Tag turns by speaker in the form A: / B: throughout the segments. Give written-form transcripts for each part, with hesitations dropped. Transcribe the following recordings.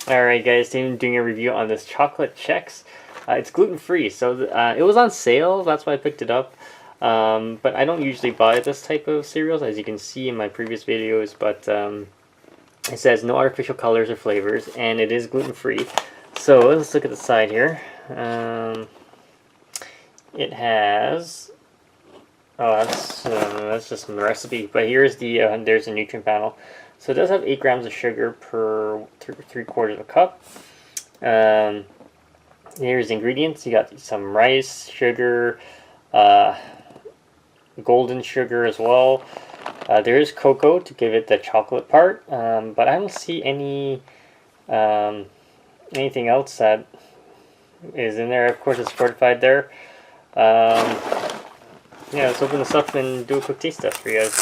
A: Alright guys, today I'm doing a review on this chocolate Chex. It's gluten free, so it was on sale, that's why I picked it up. But I don't usually buy this type of cereals, as you can see in my previous videos, but it says no artificial colors or flavors, and it is gluten free. So let's look at the side here. It has... Oh, that's just from the recipe. But here's the there's a nutrient panel. So it does have 8 grams of sugar per 3/4 of a cup. Here's the ingredients. You got some rice, sugar, golden sugar as well. There is cocoa to give it the chocolate part, but I don't see anything else that is in there. Of course, it's fortified there. Yeah, let's open this up and do a quick taste test for you guys.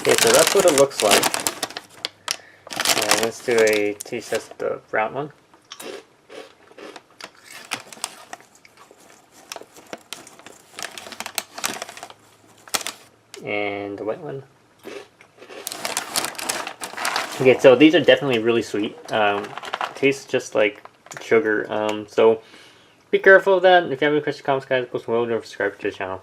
A: Okay, so that's what it looks like. And let's do a taste test of the brown one. And the white one. Okay, so these are definitely really sweet. Tastes just like sugar. So be careful of that. If you have any questions, comments, guys, post below and subscribe to the channel.